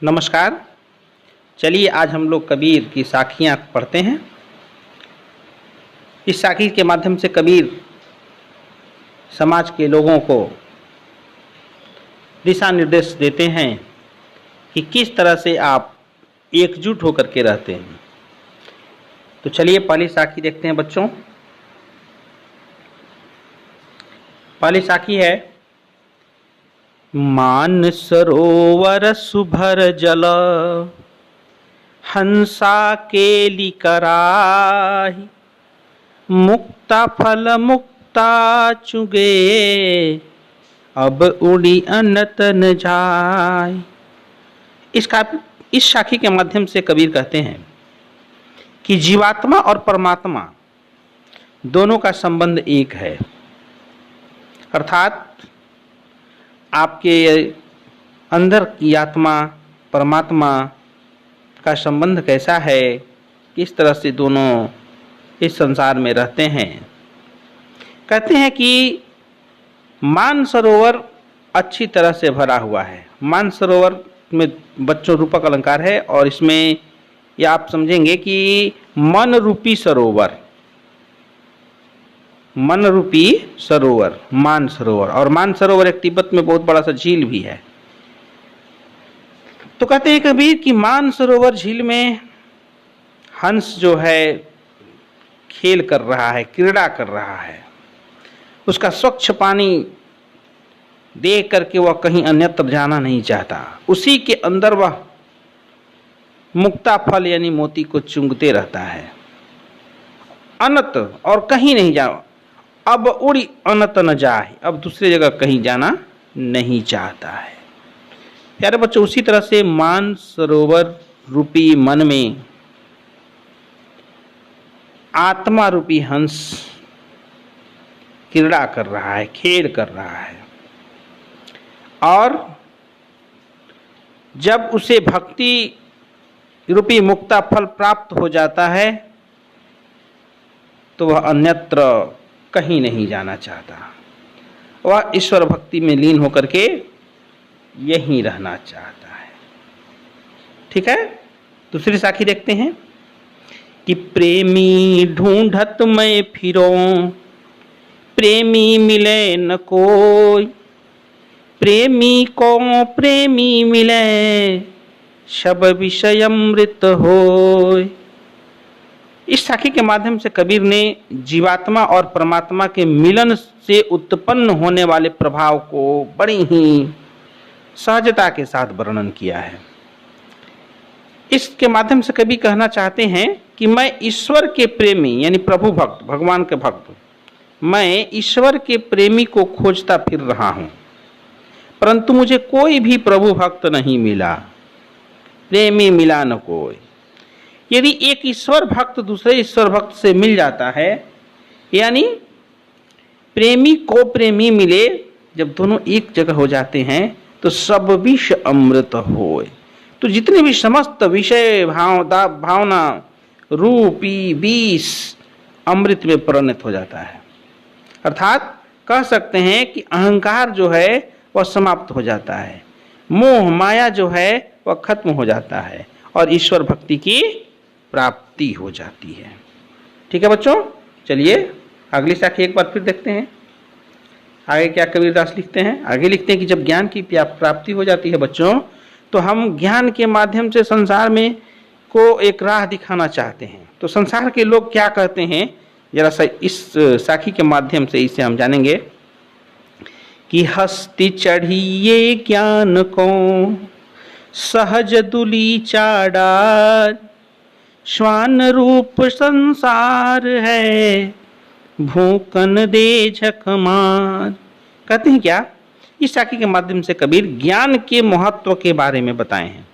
नमस्कार। चलिए आज हम लोग कबीर की साखियाँ पढ़ते हैं। इस साखी के माध्यम से कबीर समाज के लोगों को दिशा निर्देश देते हैं कि किस तरह से आप एकजुट होकर के रहते हैं। तो चलिए पहली साखी देखते हैं बच्चों। पहली साखी है, मान सरोवर सुभर जल हंसा केली कराही, मुक्ता फल मुक्ता चुगे अब उड़ी अनत न जाय। इस साखी के माध्यम से कबीर कहते हैं कि जीवात्मा और परमात्मा दोनों का संबंध एक है। अर्थात आपके अंदर की आत्मा परमात्मा का संबंध कैसा है, किस तरह से दोनों इस संसार में रहते हैं। कहते हैं कि मानसरोवर अच्छी तरह से भरा हुआ है। मानसरोवर में बच्चों रूपक अलंकार है और इसमें यह आप समझेंगे कि मन रूपी सरोवर, मन रूपी सरोवर मानसरोवर, और मानसरोवर एक तिब्बत में बहुत बड़ा सा झील भी है। तो कहते हैं कबीर कि मानसरोवर झील में हंस जो है खेल कर रहा है, क्रीड़ा कर रहा है। उसका स्वच्छ पानी देख करके वह कहीं अन्यत्र जाना नहीं चाहता। उसी के अंदर वह मुक्ता फल यानी मोती को चूंघते रहता है। अनत और कहीं नहीं जा, अब उड़ी अनत न जाए, अब दूसरी जगह कहीं जाना नहीं चाहता है। प्यारे बच्चों, उसी तरह से मानसरोवर रूपी मन में आत्मा रूपी हंस क्रीड़ा कर रहा है, खेल कर रहा है। और जब उसे भक्ति रूपी मुक्ता फल प्राप्त हो जाता है तो वह अन्यत्र कहीं नहीं जाना चाहता। वह ईश्वर भक्ति में लीन होकर के यहीं रहना चाहता है। ठीक है, दूसरी साखी देखते हैं कि प्रेमी ढूंढत मैं फिरूं, प्रेमी मिले न कोई, प्रेमी को प्रेमी मिले सब विषय अमृत होय। इस साखी के माध्यम से कबीर ने जीवात्मा और परमात्मा के मिलन से उत्पन्न होने वाले प्रभाव को बड़ी ही सहजता के साथ वर्णन किया है। इसके माध्यम से कबीर कहना चाहते हैं कि मैं ईश्वर के प्रेमी यानी प्रभु भक्त, भगवान के भक्त, मैं ईश्वर के प्रेमी को खोजता फिर रहा हूं, परंतु मुझे कोई भी प्रभु भक्त नहीं मिला, प्रेमी मिला न कोई। यदि एक ईश्वर भक्त दूसरे ईश्वर भक्त से मिल जाता है, यानी प्रेमी को प्रेमी मिले, जब दोनों एक जगह हो जाते हैं तो सब विष अमृत होए। तो जितने भी समस्त विषय भावना रूपी विष अमृत में परिणत हो जाता है। अर्थात कह सकते हैं कि अहंकार जो है वह समाप्त हो जाता है, मोह माया जो है वह खत्म हो जाता है और ईश्वर भक्ति की प्राप्ति हो जाती है। ठीक है बच्चों, चलिए अगली साखी एक बार फिर देखते हैं। आगे क्या कबीरदास लिखते हैं? आगे लिखते हैं कि जब ज्ञान की प्राप्ति हो जाती है बच्चों, तो हम ज्ञान के माध्यम से संसार में को एक राह दिखाना चाहते हैं। तो संसार के लोग क्या कहते हैं, जरा सा इस साखी के माध्यम से इसे हम जानेंगे कि हस्ती चढ़िए ज्ञान को सहज दुली चाड़ा, श्वान रूप संसार है भूकन दे झक मार। कहते हैं क्या, इस साखी के माध्यम से कबीर ज्ञान के महत्व के बारे में बताए हैं।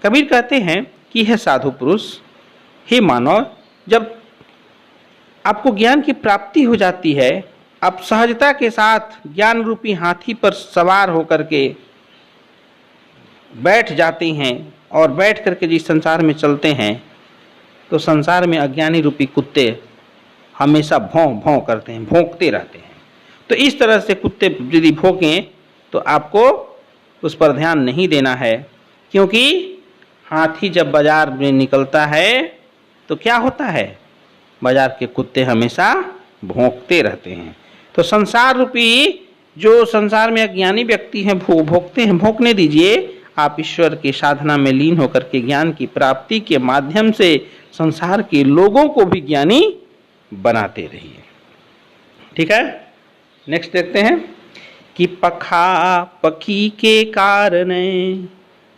कबीर कहते हैं कि हे साधु पुरुष, हे मानव, जब आपको ज्ञान की प्राप्ति हो जाती है, आप सहजता के साथ ज्ञान रूपी हाथी पर सवार होकर के बैठ जाते हैं और बैठ करके जिस संसार में चलते हैं, तो संसार में अज्ञानी रूपी कुत्ते हमेशा भौं भौं करते हैं, भौंकते रहते हैं। तो इस तरह से कुत्ते यदि भौंकें तो आपको उस पर ध्यान नहीं देना है। क्योंकि हाथी जब बाजार में निकलता है तो क्या होता है, बाजार के कुत्ते हमेशा भौंकते रहते हैं। तो संसार रूपी जो संसार में अज्ञानी व्यक्ति हैं भोगते हैं, भोंकने दीजिए। आप ईश्वर की साधना में लीन होकर के ज्ञान की प्राप्ति के माध्यम से संसार के लोगों को भी ज्ञानी बनाते रहिए। ठीक है, नेक्स्ट देखते हैं कि पखा पखी के कारण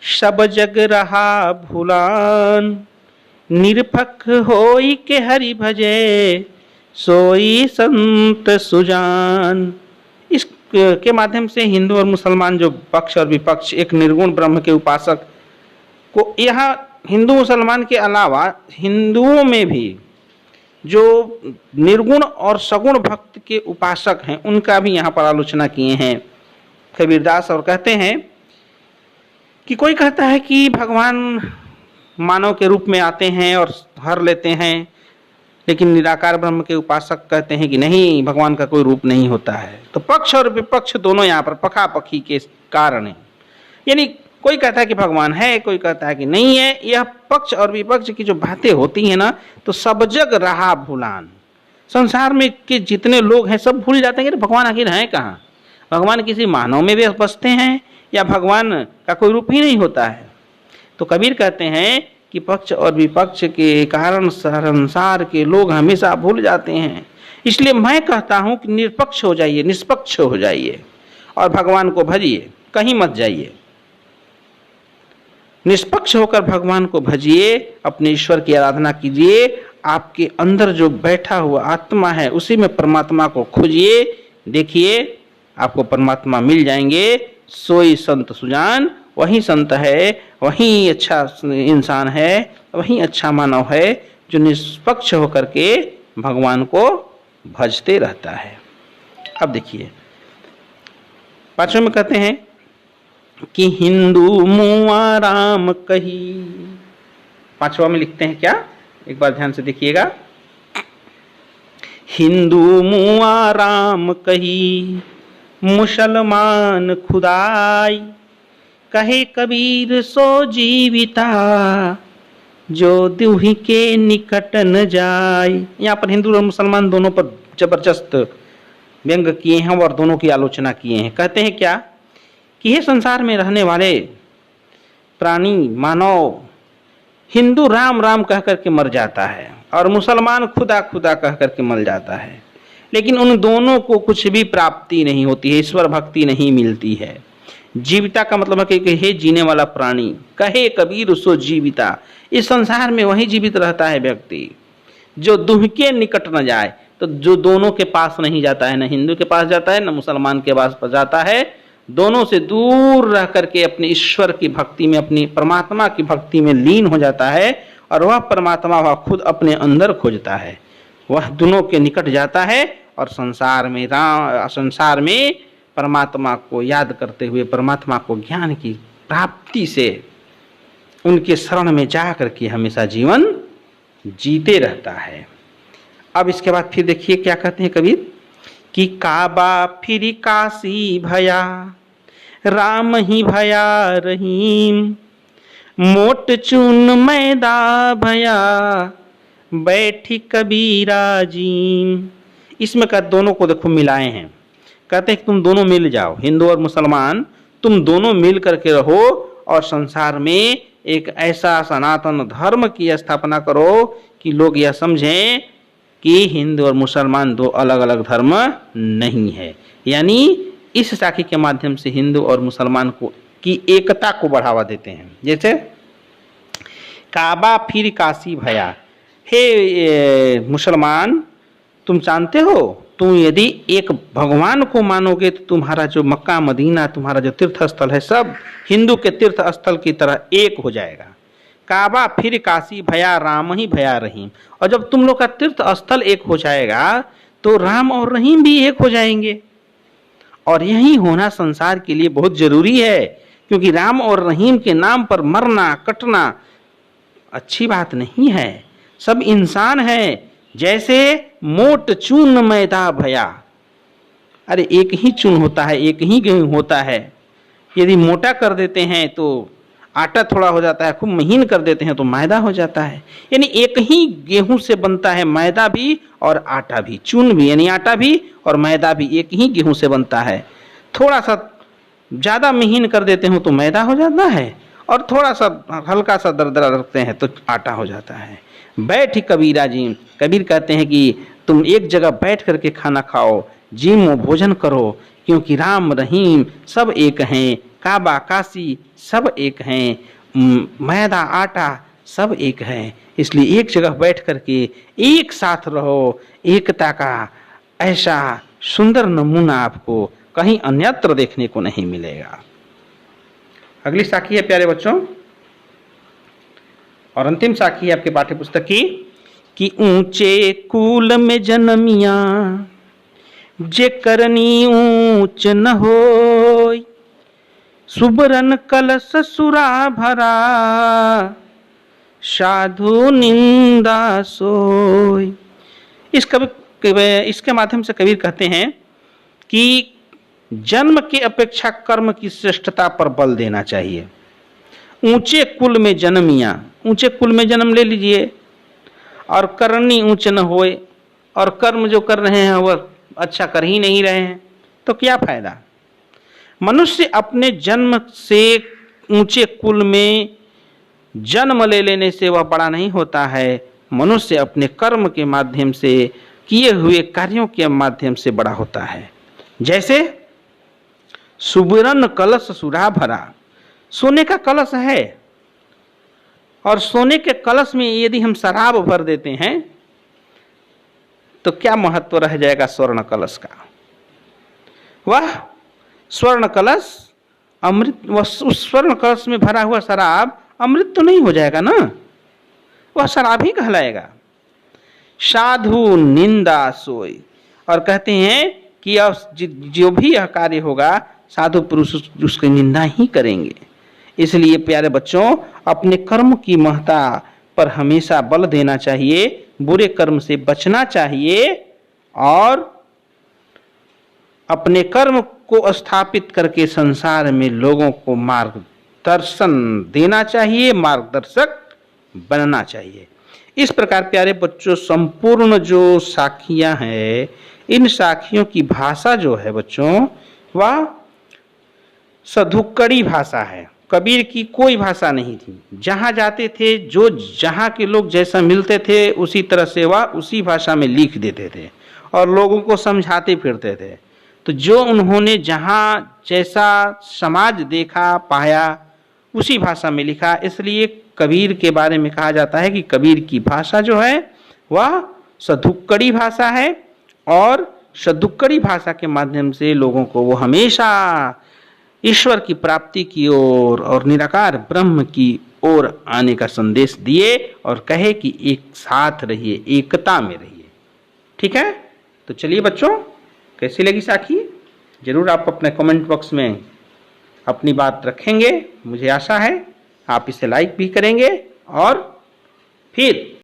सब जग रहा भुलान, निरपख होई के हरि भजे सोई संत सुजान। इस के माध्यम से हिंदू और मुसलमान जो पक्ष और विपक्ष, एक निर्गुण ब्रह्म के उपासक को, यहाँ हिंदू मुसलमान के अलावा हिंदुओं में भी जो निर्गुण और सगुण भक्त के उपासक हैं उनका भी यहाँ पर आलोचना किए हैं कबीरदास। और कहते हैं कि कोई कहता है कि भगवान मानव के रूप में आते हैं और हर लेते हैं, लेकिन निराकार ब्रह्म के उपासक कहते हैं कि नहीं, भगवान का कोई रूप नहीं होता है। तो पक्ष और विपक्ष दोनों यहाँ पर पखापखी के कारण है, यानी कोई कहता है कि भगवान है, कोई कहता है कि नहीं है। यह पक्ष और विपक्ष की जो बातें होती हैं ना, तो सब जग रहा भूलान। संसार में के जितने लोग हैं सब भूल जाते हैं कि भगवान आखिर हैं कहाँ, भगवान किसी मानव में भी बसते हैं या भगवान का कोई रूप ही नहीं होता है। तो कबीर कहते हैं कि पक्ष और विपक्ष के कारण संसार के लोग हमेशा भूल जाते हैं। इसलिए मैं कहता हूं कि निष्पक्ष हो जाइए, निष्पक्ष हो जाइए और भगवान को भजिए, कहीं मत जाइए। निष्पक्ष होकर भगवान को भजिए, अपने ईश्वर की आराधना कीजिए। आपके अंदर जो बैठा हुआ आत्मा है उसी में परमात्मा को खोजिए, देखिए आपको परमात्मा मिल जाएंगे। सोई संत सुजान, वही संत है, वही अच्छा इंसान है, वही अच्छा मानव है जो निष्पक्ष होकर के भगवान को भजते रहता है। अब देखिए पांचवें में कहते हैं कि हिंदू मुआ राम कही। पांचवा में लिखते हैं क्या, एक बार ध्यान से देखिएगा। हिंदू मुआ राम कही, मुसलमान खुदाई, कहे कबीर सो जीविता, जो दूही के निकट न जाए। यहाँ पर हिंदू और मुसलमान दोनों पर जबरदस्त व्यंग किए हैं और दोनों की आलोचना किए हैं। कहते हैं क्या कि ये संसार में रहने वाले प्राणी मानव, हिंदू राम राम कह करके मर जाता है और मुसलमान खुदा खुदा कह करके मर जाता है, लेकिन उन दोनों को कुछ भी प्राप्ति नहीं होती है, ईश्वर भक्ति नहीं मिलती है। जीविता का मतलब है कि हे जीने वाला प्राणी, कहे कबीर सो जीविता। इस संसार में वही जीवित रहता है व्यक्ति जो दुह के निकट न जाए। तो जो दोनों के पास नहीं जाता है, न हिंदू के पास जाता है न मुसलमान के पास जाता है, दोनों से दूर रह करके अपने ईश्वर की भक्ति में, अपनी परमात्मा की भक्ति में लीन हो जाता है और वह परमात्मा वह खुद अपने अंदर खोजता है, वह दोनों के निकट जाता है और संसार में परमात्मा को याद करते हुए, परमात्मा को ज्ञान की प्राप्ति से उनके शरण में जा करके हमेशा जीवन जीते रहता है। अब इसके बाद फिर देखिए क्या कहते हैं कबीर कि काबा फिर काशी भया, राम ही भया रहीम, मोट चून मैदा भया, बैठी कबीरा जीम। इसमें का दोनों को देखो मिलाए हैं, कहते हैं कि तुम दोनों मिल जाओ, हिंदू और मुसलमान तुम दोनों मिल करके रहो और संसार में एक ऐसा सनातन धर्म की स्थापना करो कि लोग यह समझें कि हिंदू और मुसलमान दो अलग अलग धर्म नहीं है। यानी इस साखी के माध्यम से हिंदू और मुसलमान को की एकता को बढ़ावा देते हैं। जैसे काबा फिर काशी भया, हे मुसलमान तुम जानते हो, तुम यदि एक भगवान को मानोगे तो तुम्हारा जो मक्का मदीना, तुम्हारा जो तीर्थ स्थल है, सब हिंदू के तीर्थ स्थल की तरह एक हो जाएगा। काबा फिर काशी भया, राम ही भया रहीम। और जब तुम लोग का तीर्थ स्थल एक हो जाएगा तो राम और रहीम भी एक हो जाएंगे। और यही होना संसार के लिए बहुत जरूरी है, क्योंकि राम और रहीम के नाम पर मरना कटना अच्छी बात नहीं है। सब इंसान है, जैसे मोट चून मैदा भया। अरे एक ही चून होता है, एक ही गेहूं होता है, यदि मोटा कर देते हैं तो आटा थोड़ा हो जाता है, खूब महीन कर देते हैं तो मैदा हो जाता है। यानी एक ही गेहूं से बनता है मैदा भी और आटा भी, चून भी, यानी आटा भी और मैदा भी एक ही गेहूं से बनता है। थोड़ा सा ज़्यादा महीन कर देते हो तो मैदा हो जाता है, और थोड़ा सा हल्का सा दरदरा रखते हैं तो आटा हो जाता है। बैठ कबीरा जी, कबीर कहते हैं कि तुम एक जगह बैठ करके खाना खाओ, जिम भोजन करो, क्योंकि राम रहीम सब एक हैं, काबा काशी सब एक हैं, मैदा आटा सब एक है। इसलिए एक जगह बैठ करके एक साथ रहो। एकता का ऐसा सुंदर नमूना आपको कहीं अन्यत्र देखने को नहीं मिलेगा। अगली साखी है प्यारे बच्चों, और अंतिम साखी है आपके पाठ्य पुस्तक की, कि ऊंचे कुल में जन्मिया जे करनी ऊंच न होय, सुबरन कलश सुरा भरा साधु निंदा सोय। इसके माध्यम से कबीर कहते हैं कि जन्म की अपेक्षा कर्म की श्रेष्ठता पर बल देना चाहिए। ऊंचे कुल में जन्मिया, ऊंचे कुल में जन्म ले लीजिए, और करनी ऊंच न होए, और कर्म जो कर रहे हैं वह अच्छा कर ही नहीं रहे हैं, तो क्या फायदा। मनुष्य अपने जन्म से ऊंचे कुल में जन्म ले लेने से वह बड़ा नहीं होता है। मनुष्य अपने कर्म के माध्यम से, किए हुए कार्यों के माध्यम से बड़ा होता है। जैसे सुबरन कलश सुरा भरा, सोने का कलश है, और सोने के कलश में यदि हम शराब भर देते हैं तो क्या महत्व रह जाएगा स्वर्ण कलश का। वह स्वर्ण कलश अमृत, उस स्वर्ण कलश में भरा हुआ शराब अमृत तो नहीं हो जाएगा ना, वह शराब ही कहलाएगा। साधु निंदा सोई, और कहते हैं कि जो भी यह कार्य होगा साधु पुरुष उसकी निंदा ही करेंगे। इसलिए प्यारे बच्चों, अपने कर्म की महत्ता पर हमेशा बल देना चाहिए, बुरे कर्म से बचना चाहिए, और अपने कर्म को स्थापित करके संसार में लोगों को मार्गदर्शन देना चाहिए, मार्गदर्शक बनना चाहिए। इस प्रकार प्यारे बच्चों, संपूर्ण जो साखियां हैं, इन साखियों की भाषा जो है बच्चों, वह सधुक्कड़ी भाषा है। कबीर की कोई भाषा नहीं थी। जहाँ जाते थे, जो जहाँ के लोग जैसा मिलते थे उसी तरह से वह उसी भाषा में लिख देते थे और लोगों को समझाते फिरते थे। तो जो उन्होंने जहाँ जैसा समाज देखा पाया उसी भाषा में लिखा। इसलिए कबीर के बारे में कहा जाता है कि कबीर की भाषा जो है वह सधुक्कड़ी भाषा है, और सधुक्कड़ी भाषा के माध्यम से लोगों को वो हमेशा ईश्वर की प्राप्ति की ओर और निराकार ब्रह्म की ओर आने का संदेश दिए, और कहे कि एक साथ रहिए, एकता में रहिए। ठीक है, तो चलिए बच्चों, कैसी लगी साखी? जरूर आप अपने कमेंट बॉक्स में अपनी बात रखेंगे। मुझे आशा है आप इसे लाइक भी करेंगे, और फिर